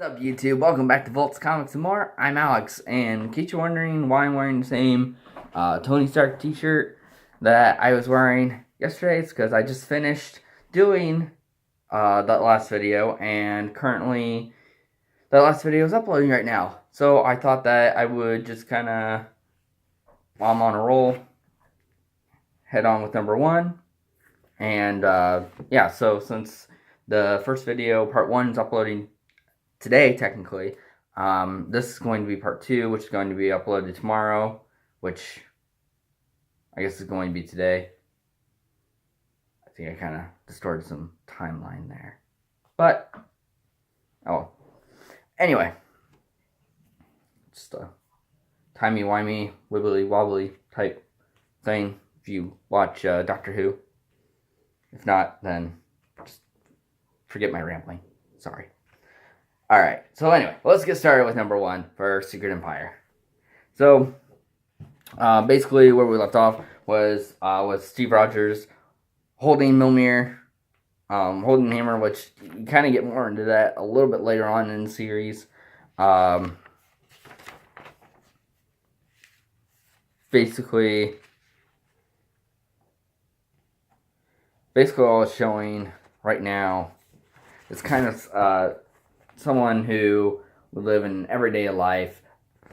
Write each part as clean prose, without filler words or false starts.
What's up, YouTube? Welcome back to Volts Comics and More. I'm Alex, and in case you're wondering why I'm wearing the same Tony Stark t-shirt that I was wearing yesterday, it's because I just finished doing that last video, and currently that last video is uploading right now. So I thought that I would just kind of, while I'm on a roll, head on with number one. And yeah, so since the first video, part one, is uploading today, technically, this is going to be part two, which is going to be uploaded tomorrow, which I guess is going to be today. I think I kind of distorted some timeline there, but oh, anyway, just a timey-wimey, wibbly-wobbly type thing if you watch Doctor Who. If not, then just forget my rambling. Sorry. Alright, so anyway, let's get started with number one for Secret Empire. So, basically where we left off was with Steve Rogers holding Mjolnir, holding the hammer, which you kind of get more into that a little bit later on in the series. Basically all it's showing right now is kind of someone who would live an everyday life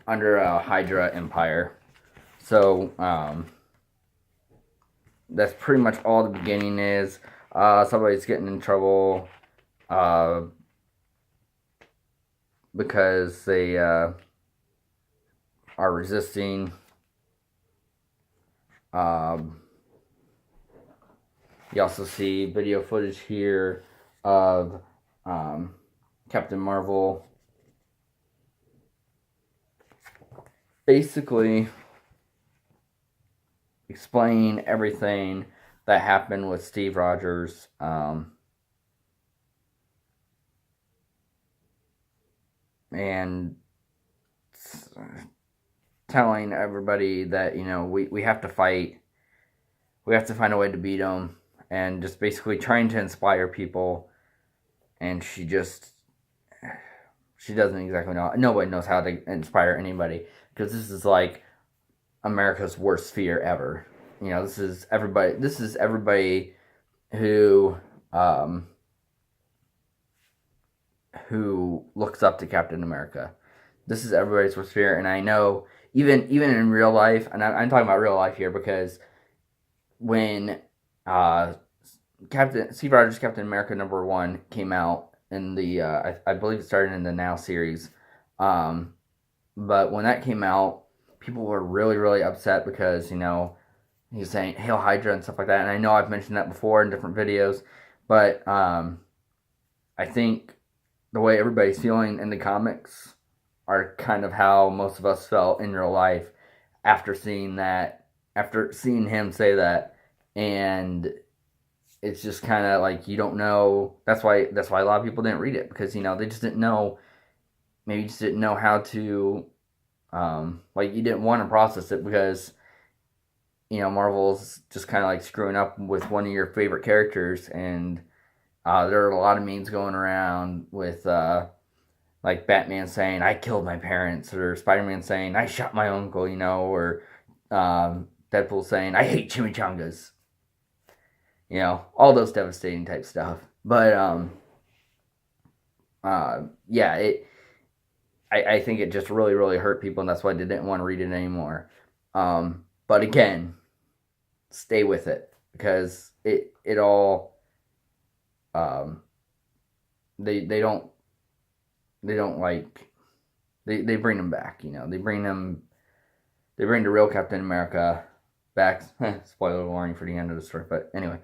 under a Hydra empire. So, that's pretty much all the beginning is. Somebody's getting in trouble because they are resisting. You also see video footage here of Captain Marvel basically explaining everything that happened with Steve Rogers, and telling everybody that, you know, we have to fight, we have to find a way to beat him, and just basically trying to inspire people. And she doesn't exactly know. Nobody knows how to inspire anybody, because this is like America's worst fear ever. You know, this is everybody who looks up to Captain America. This is everybody's worst fear. And I know even in real life, and I'm talking about real life here, because when Steve Rogers Captain America #1 came out in the I believe it started in the Now series, but when that came out, people were really upset because, you know, he's saying Hail Hydra and stuff like that. And I know I've mentioned that before in different videos, but I think the way everybody's feeling in the comics are kind of how most of us felt in real life after seeing him say that. And it's just kind of like, you don't know. That's why a lot of people didn't read it, because, you know, they just didn't know. Maybe just didn't know how to, like, you didn't want to process it, because, you know, Marvel's just kind of like screwing up with one of your favorite characters. And there are a lot of memes going around with like Batman saying, I killed my parents, or Spider-Man saying, I shot my uncle, you know, or Deadpool saying, I hate chimichangas. You know, all those devastating type stuff. But yeah, I think it just really hurt people, and that's why they didn't want to read it anymore. But again, stay with it, because it all they don't like, they bring them back, you know. They bring the real Captain America back. Spoiler warning for the end of the story, but anyway,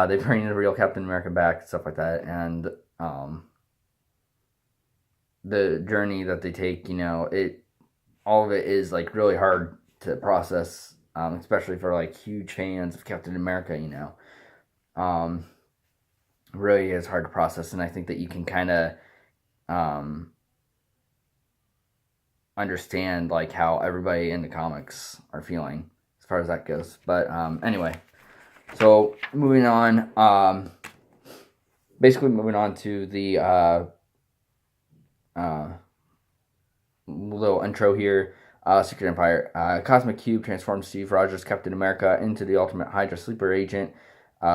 they bring the real Captain America back, stuff like that. And the journey that they take, you know, all of it is like really hard to process, especially for like huge fans of Captain America, you know. Really is hard to process, and I think that you can kind of understand like how everybody in the comics are feeling as far as that goes. But anyway, so moving on, basically moving on to the little intro here. Secret Empire. Cosmic Cube transforms Steve Rogers, Captain America, into the ultimate Hydra sleeper agent,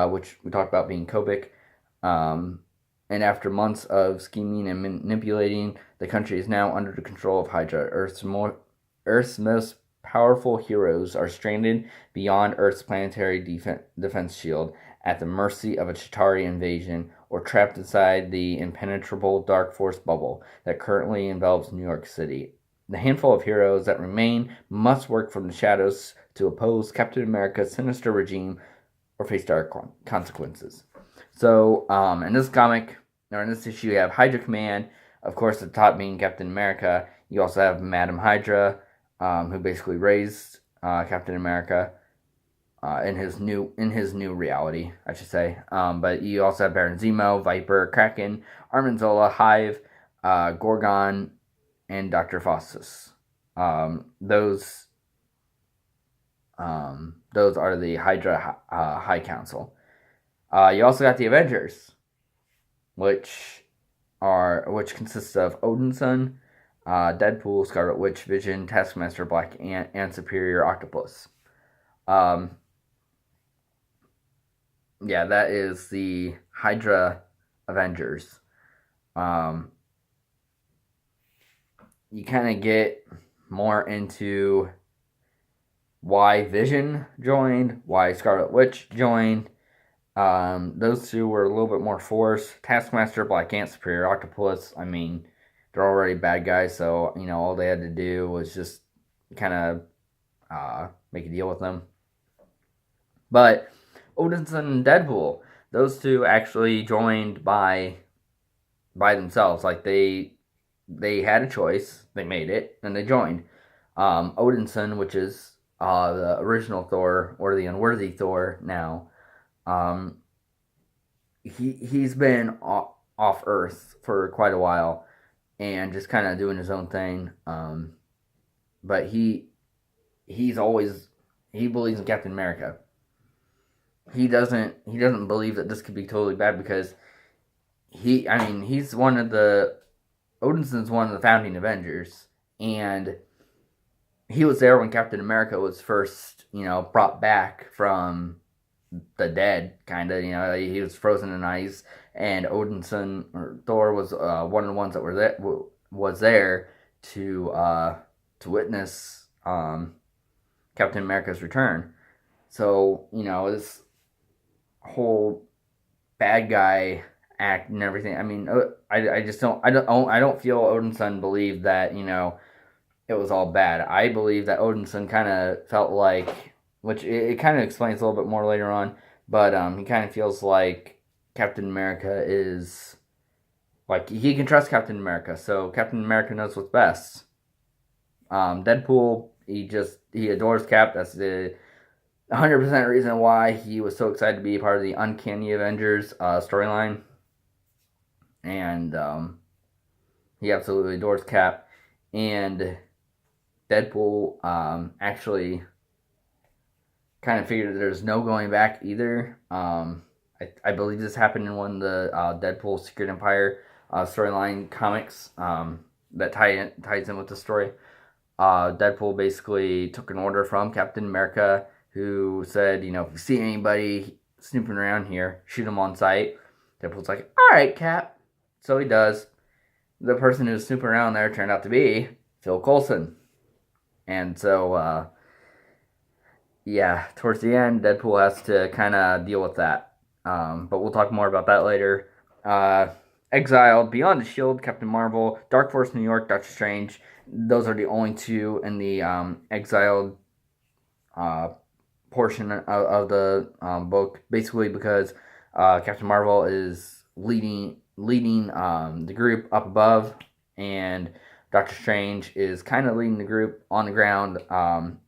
which we talked about being Kobik. And after months of scheming and manipulating, the country is now under the control of Hydra. Earth's most powerful heroes are stranded beyond Earth's planetary defense shield, at the mercy of a Chitauri invasion, or trapped inside the impenetrable Dark Force bubble that currently envelops New York City. The handful of heroes that remain must work from the shadows to oppose Captain America's sinister regime or face dark consequences. So, in this comic, or in this issue, you have Hydra Command, of course, the top being Captain America. You also have Madam Hydra, who basically raised Captain America in his new reality, I should say. But you also have Baron Zemo, Viper, Kraken, Arnim Zola, Hive, Gorgon, and Dr. Faustus. Those are the Hydra High Council. You also got the Avengers, which consists of Odinson, Deadpool, Scarlet Witch, Vision, Taskmaster, Black Ant, and Superior Octopus. Yeah, that is the Hydra Avengers. You kind of get more into why Vision joined, why Scarlet Witch joined. Those two were a little bit more forced. Taskmaster, Black Ant, Superior Octopus, I mean, they're already bad guys, so, all they had to do was just kind of make a deal with them. But Odinson and Deadpool, those two actually joined by themselves. Like, they had a choice, they made it, and they joined. Odinson, which is the original Thor, or the unworthy Thor now, he's been off Earth for quite a while and just kind of doing his own thing. But he believes in Captain America. He doesn't believe that this could be totally bad because he's one of the Odinson's one of the founding Avengers, and he was there when Captain America was first, brought back from the dead, kind of. He was frozen in ice, and Odinson or Thor was one of the ones that was there to witness Captain America's return. So this whole bad guy act and everything. I mean, I just don't feel Odinson believed that it was all bad. I believe that Odinson kind of felt like, which it kind of explains a little bit more later on, but he kind of feels like Captain America is, like, he can trust Captain America, so Captain America knows what's best. Deadpool, he adores Cap. That's the 100% reason why he was so excited to be a part of the Uncanny Avengers storyline. And he absolutely adores Cap. And Deadpool actually kind of figured that there's no going back either. I believe this happened in one of the Deadpool Secret Empire storyline comics that ties in with the story. Deadpool basically took an order from Captain America, who said, if you see anybody snooping around here, shoot them on sight. Deadpool's like, all right, Cap. So he does. The person who was snooping around there turned out to be Phil Coulson. And so, towards the end, Deadpool has to kind of deal with that. But we'll talk more about that later. Exiled, Beyond the Shield, Captain Marvel, Dark Force New York, Doctor Strange. Those are the only two in the Exiled portion of the book, basically because Captain Marvel is leading the group up above, and Doctor Strange is kind of leading the group on the ground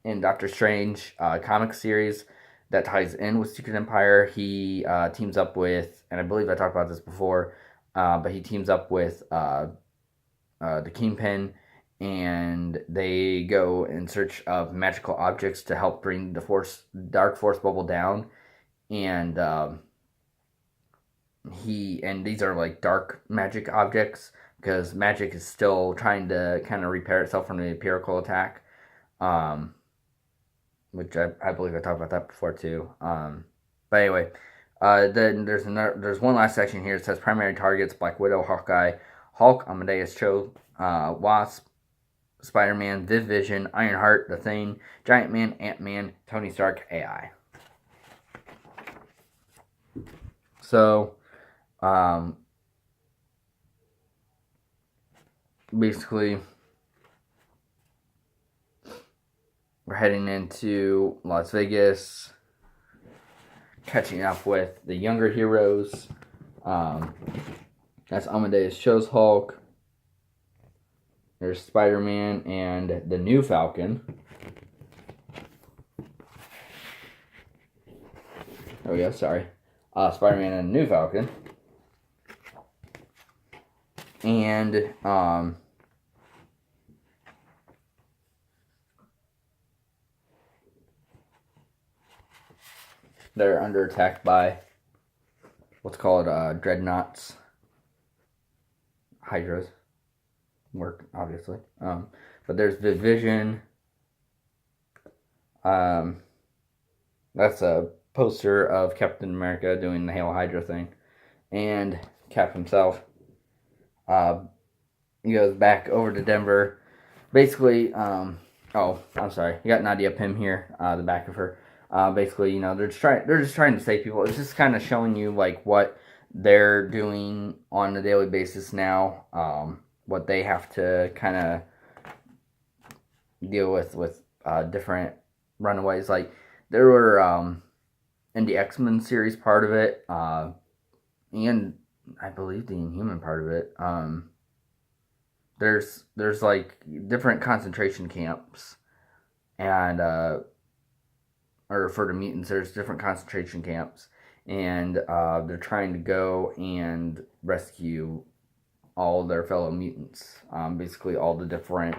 in Doctor Strange comic series that ties in with Secret Empire. He teams up with, and I believe I talked about this before, but he teams up with the Kingpin, and they go in search of magical objects to help bring the Dark Force bubble down. And these are like dark magic objects, because Magic is still trying to kind of repair itself from the Empirical attack, which I believe I talked about that before too. But anyway, then there's one last section here. It says primary targets: Black Widow, Hawkeye, Hulk, Amadeus Cho, Wasp, Spider-Man, Viv Vision, Ironheart, The Thing, Giant Man, Ant-Man, Tony Stark, AI. So, basically, we're heading into Las Vegas, catching up with the younger heroes. That's Amadeus Cho's Hulk. There's Spider-Man and the new Falcon. There we go, sorry. Spider-Man and the new Falcon. And, they're under attack by what's called dreadnoughts. Hydras. Work, obviously. But there's the Vision. That's a poster of Captain America doing the Hail Hydra thing. And Cap himself. He goes back over to Denver. Basically, I'm sorry. You got Nadia Pym here, the back of her. Basically, they're just trying to save people. It's just kind of showing you like what they're doing on a daily basis now. What they have to kind of deal with different runaways. Like there were in the X-Men series part of it, and I believe the Inhuman part of it. There's like different concentration camps, and or for the mutants, there's different concentration camps, and they're trying to go and rescue all their fellow mutants. Basically, all the different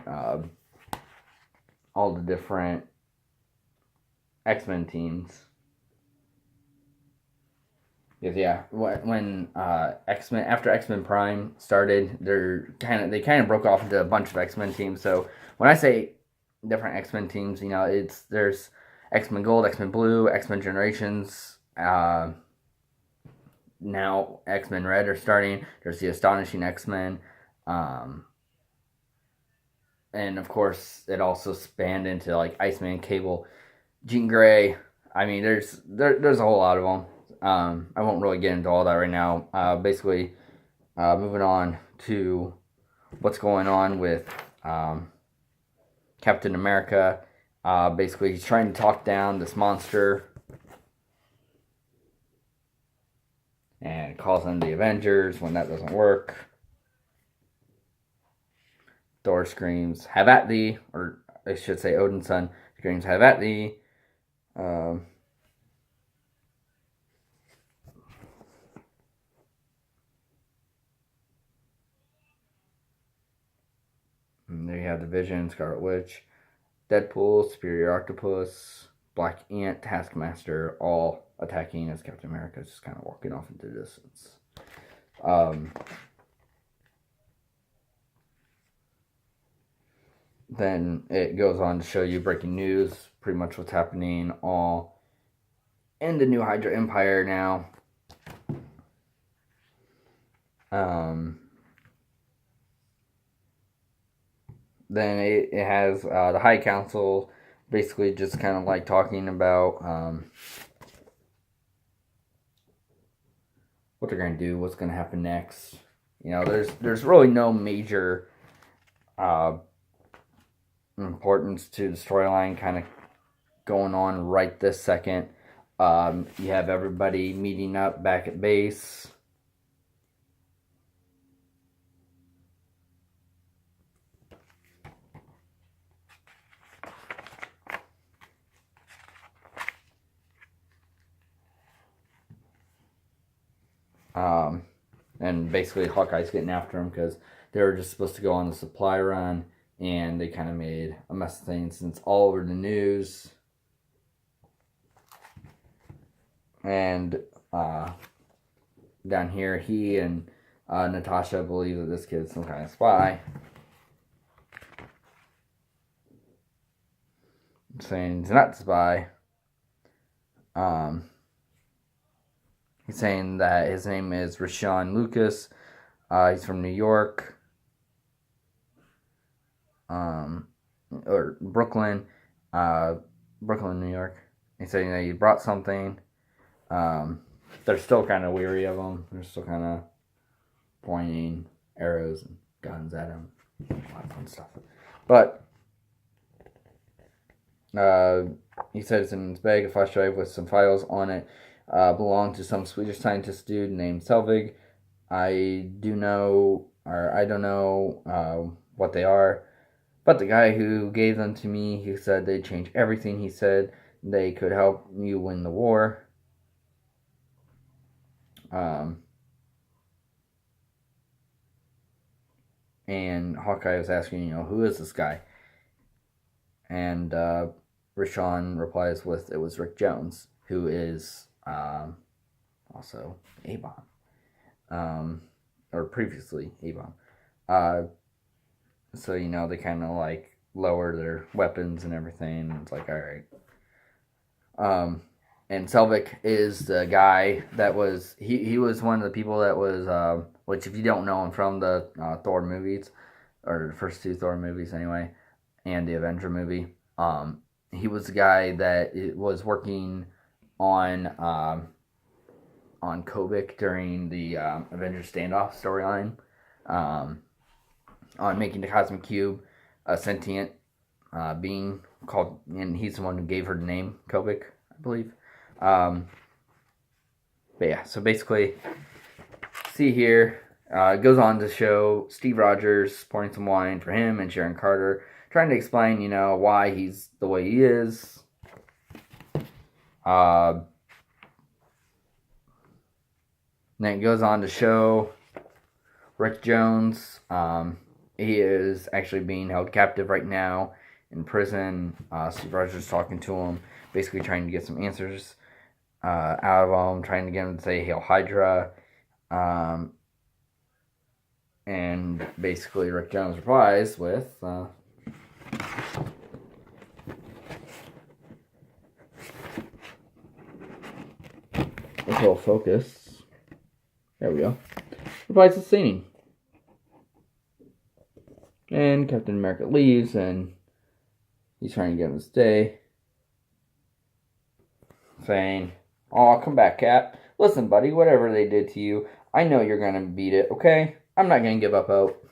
X-Men teams. Because yeah, when X-Men after X-Men Prime started, they kind of broke off into a bunch of X-Men teams. So when I say different X-Men teams, there's X-Men Gold, X-Men Blue, X-Men Generations. Now X-Men Red are starting. There's the Astonishing X-Men, and of course it also spanned into like Iceman, Cable, Jean Grey. I mean, there's a whole lot of them. I won't really get into all that right now. Basically, moving on to what's going on with Captain America. Basically, he's trying to talk down this monster and calls them the Avengers. When that doesn't work, Thor screams, "Have at thee," or I should say Odin's son screams, "Have at thee." And there you have the Vision, Scarlet Witch, Deadpool, Superior Octopus, Black Ant, Taskmaster, all attacking as Captain America is just kind of walking off into the distance. Then it goes on to show you breaking news, pretty much what's happening all in the new Hydra Empire now. Then it has the High Council basically just kind of like talking about what they're going to do, what's going to happen next. There's really no major importance to the storyline kind of going on right this second. You have everybody meeting up back at base. And basically Hawkeye's getting after him because they were just supposed to go on the supply run, and they kind of made a mess of things, and it's all over the news. And down here, he and Natasha believes that this kid's some kind of spy. Saying he's not a spy. He's saying that his name is Rashawn Lucas. He's from New York. Or Brooklyn. Brooklyn, New York. He's saying that he brought something. They're still kind of weary of him. They're still kind of pointing arrows and guns at him. A lot of fun stuff. But he said it's in his bag, a flash drive with some files on it. Belonged to some Swedish scientist dude named Selvig. I don't know what they are. But the guy who gave them to me, he said they'd change everything. He said they could help you win the war. And Hawkeye was asking, who is this guy? And Rashawn replies with, it was Rick Jones, who is also A-Bomb. Or previously A-Bomb. So, they kind of like lower their weapons and everything. And it's like, alright. And Selvig is the guy that was, he was one of the people that was, which if you don't know him from the Thor movies, or the first two Thor movies anyway, and the Avenger movie, he was the guy that was working on Kobik during the Avengers standoff storyline, on making the Cosmic Cube a sentient being called, and he's the one who gave her the name Kobik, I believe. But yeah, so basically, see here, it goes on to show Steve Rogers pouring some wine for him and Sharon Carter, trying to explain, why he's the way he is. Then it goes on to show Rick Jones. He is actually being held captive right now in prison. Steve Rogers talking to him, basically trying to get some answers out of him, trying to get him to say Hail Hydra. And basically Rick Jones replies with, let's all focus. There we go. Replies with singing. And Captain America leaves, and he's trying to get him to stay. Saying, "Oh, come back, Cap. Listen, buddy, whatever they did to you, I know you're going to beat it, okay? I'm not going to give up hope."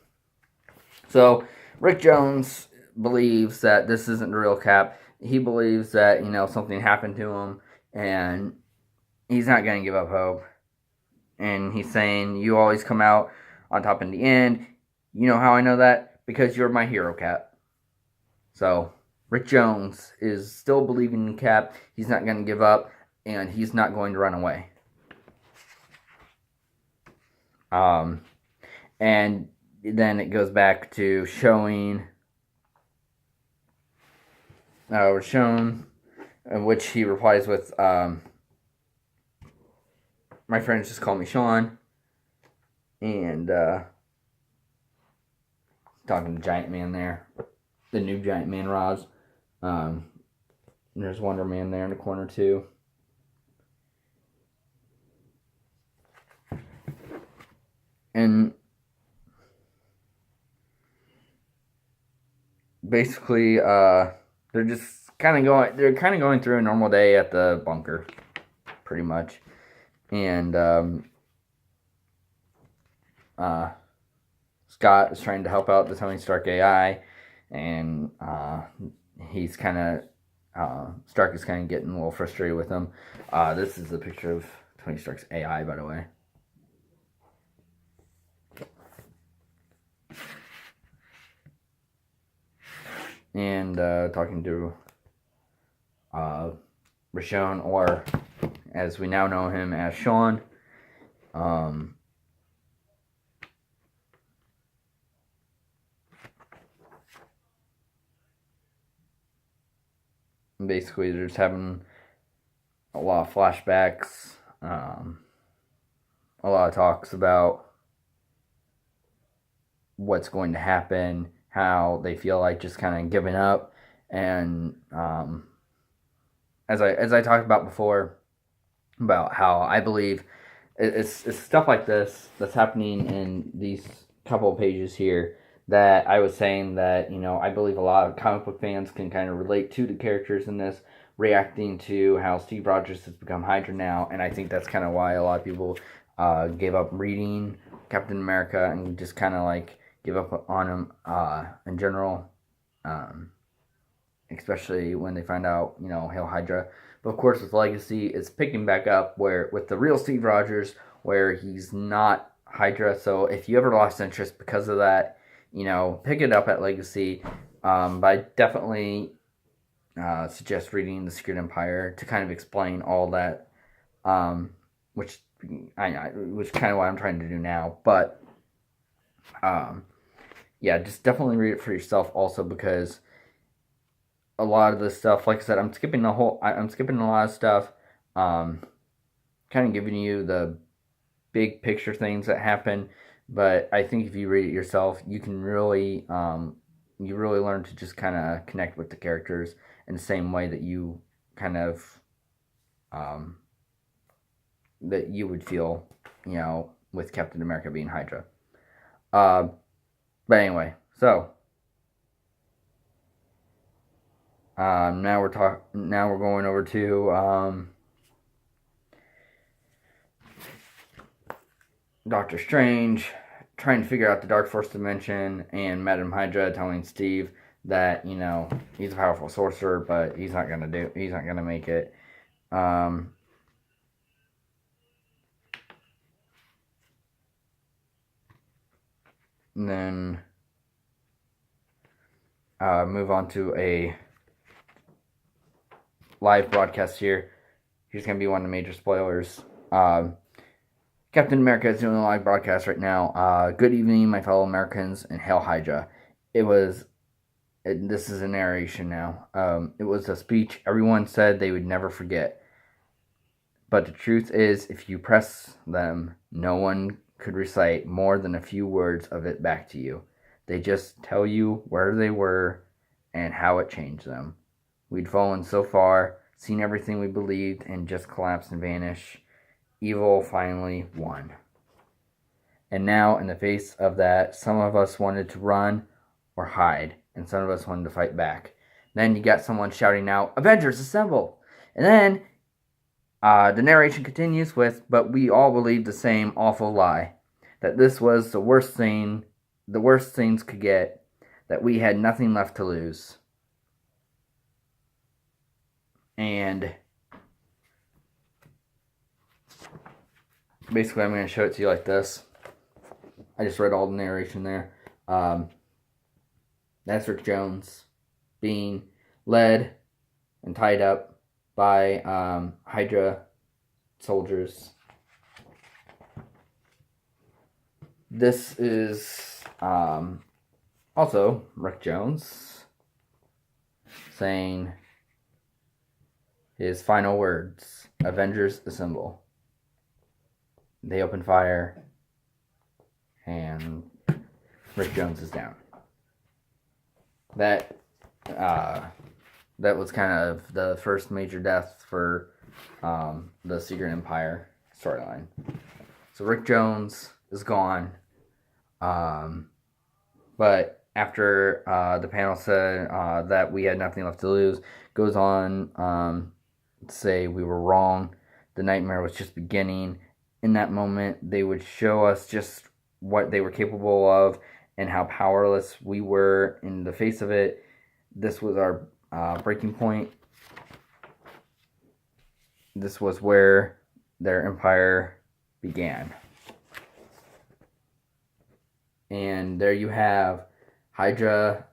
So, Rick Jones believes that this isn't the real Cap. He believes that, something happened to him, and he's not going to give up hope. And he's saying, "You always come out on top in the end. You know how I know that? Because you're my hero, Cap." So, Rick Jones is still believing in Cap. He's not going to give up, and he's not going to run away. And then it goes back to showing, we're shown, in which he replies with, "My friends just call me Sean," and talking to Giant Man there, the new Giant Man Roz. There's Wonder Man there in the corner too. And basically, they're kind of going through a normal day at the bunker, pretty much. And Scott is trying to help out the Tony Stark AI, and he's kind of Stark is kind of getting a little frustrated with him. This is a picture of Tony Stark's AI, by the way. And talking to Rashawn, or as we now know him as Sean. Basically, they're just having a lot of flashbacks, a lot of talks about what's going to happen, how they feel like just kind of giving up, and as I talked about before, about how I believe it's stuff like this that's happening in these couple of pages here, that I was saying that, I believe a lot of comic book fans can kind of relate to the characters in this, reacting to how Steve Rogers has become Hydra now, and I think that's kind of why a lot of people gave up reading Captain America and just kind of like give up on him in general, um, especially when they find out, Hail Hydra. But of course, with Legacy, it's picking back up where with the real Steve Rogers, where he's not Hydra. So if you ever lost interest because of that, pick it up at Legacy. But I definitely suggest reading The Secret Empire to kind of explain all that, which which kind of what I'm trying to do now. But yeah, just definitely read it for yourself. Also, because a lot of this stuff, like I said, I'm skipping a lot of stuff, kind of giving you the big picture things that happen. But I think if you read it yourself, you can really, you really learn to just kind of connect with the characters in the same way that you kind of, that you would feel, with Captain America being Hydra. But anyway, so now we're going over to Doctor Strange trying to figure out the Dark Force dimension, and Madame Hydra telling Steve that he's a powerful sorcerer, but he's not gonna make it. And then move on to a live broadcast here. Here's going to be one of the major spoilers. Captain America is doing a live broadcast right now. Good evening, my fellow Americans, and Hail Hydra. This is a narration now. It was a speech everyone said they would never forget. But the truth is, if you press them, no one could recite more than a few words of it back to you. They just tell you where they were and how it changed them. We'd fallen so far, seen everything we believed, and just collapse and vanish. Evil finally won. And now, in the face of that, some of us wanted to run or hide, and some of us wanted to fight back. Then you got someone shouting out, "Avengers, assemble!" And then the narration continues with, "But we all believed the same awful lie, that this was the worst things could get, that we had nothing left to lose." And basically, I'm going to show it to you like this. I just read all the narration there. That's Rick Jones being led and tied up by Hydra soldiers. This is also Rick Jones saying his final words: "Avengers, assemble." They open fire, and Rick Jones is down. That was kind of the first major death for the Secret Empire storyline. So Rick Jones is gone. But after the panel said that we had nothing left to lose, goes on to say we were wrong. The nightmare was just beginning. In that moment, they would show us just what they were capable of and how powerless we were in the face of it. This was our breaking point. This was where their empire began. And there you have Hydra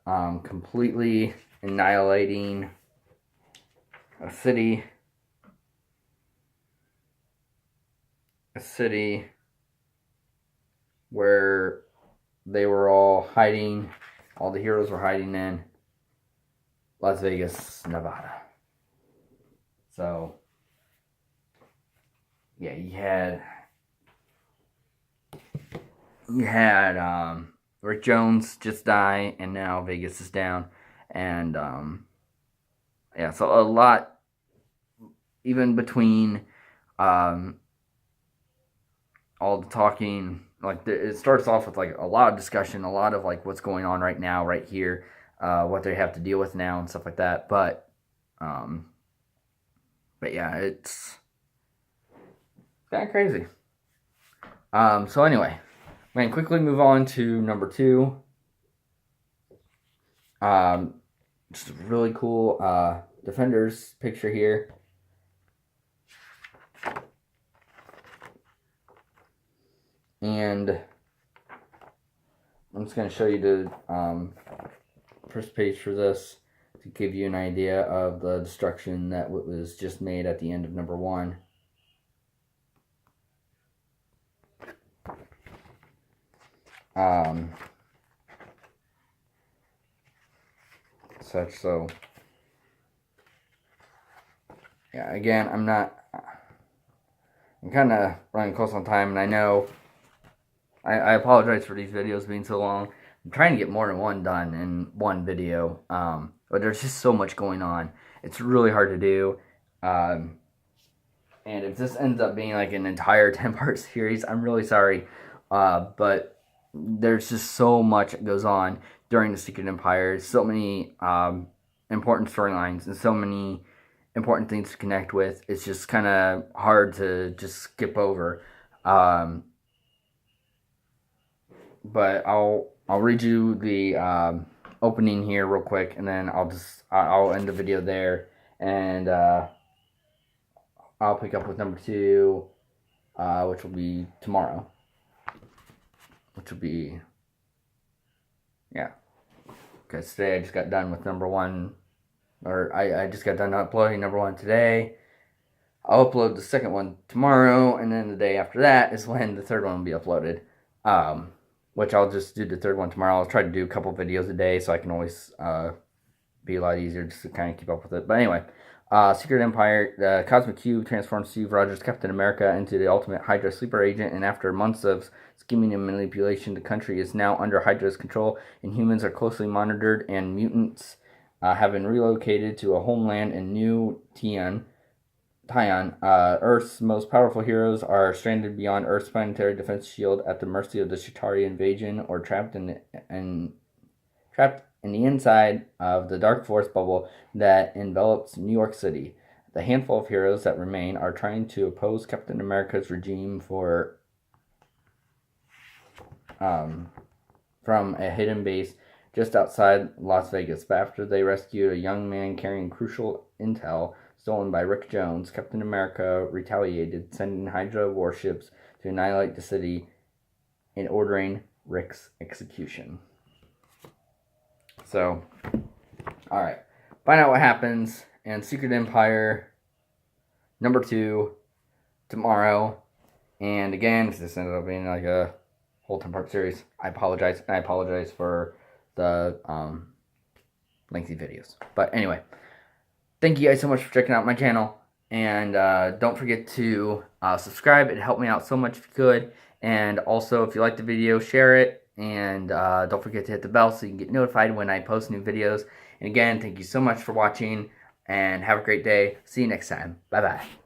completely annihilating a city where they were all hiding, all the heroes were hiding in Las Vegas, Nevada. So, yeah, you had Rick Jones just died, and now Vegas is down. And, yeah, so a lot, even between all the talking, like, it starts off with, like, a lot of discussion, a lot of, like, what's going on right now, right here, what they have to deal with now and stuff like that. But yeah, it's kind of crazy. So anyway, I'm going to quickly move on to number 2. Just a really cool Defenders picture here. And I'm just going to show you the first page for this to give you an idea of the destruction that was just made at the end of number 1. So yeah, again, I'm kind of running close on time, and I know I apologize for these videos being so long. I'm trying to get more than one done in one video, but there's just so much going on. It's really hard to do, and if this ends up being like an entire 10-part series, I'm really sorry, but there's just so much that goes on during the Secret Empire. So many important storylines and so many important things to connect with. It's just kind of hard to just skip over. But I'll read you the opening here real quick, and then I'll end the video there, and I'll pick up with number 2, which will be tomorrow. Which will be, yeah. Because today I just got done with number 1, or I just got done uploading number 1 today. I'll upload the second one tomorrow, and then the day after that is when the third one will be uploaded. Which I'll just do the third one tomorrow. I'll try to do a couple videos a day so I can always be a lot easier just to kind of keep up with it. But anyway, Secret Empire, the Cosmic Cube transforms Steve Rogers, Captain America, into the ultimate Hydra sleeper agent, and after months of scheming and manipulation, the country is now under Hydra's control, and humans are closely monitored, and mutants have been relocated to a homeland in New Tian. Earth's most powerful heroes are stranded beyond Earth's planetary defense shield at the mercy of the Chitauri invasion, or trapped in the inside of the dark force bubble that envelops New York City. The handful of heroes that remain are trying to oppose Captain America's regime from a hidden base just outside Las Vegas. But after they rescued a young man carrying crucial intel stolen by Rick Jones, Captain America retaliated, sending Hydra warships to annihilate the city and ordering Rick's execution. So, alright. Find out what happens in Secret Empire number 2 tomorrow. And again, if this ended up being like a whole 10-part series, I apologize. And I apologize for the lengthy videos. But anyway, thank you guys so much for checking out my channel. And don't forget to subscribe. It helped me out so much if you could. And also, if you like the video, share it. And don't forget to hit the bell so you can get notified when I post new videos. And again, thank you so much for watching. And have a great day. See you next time. Bye-bye.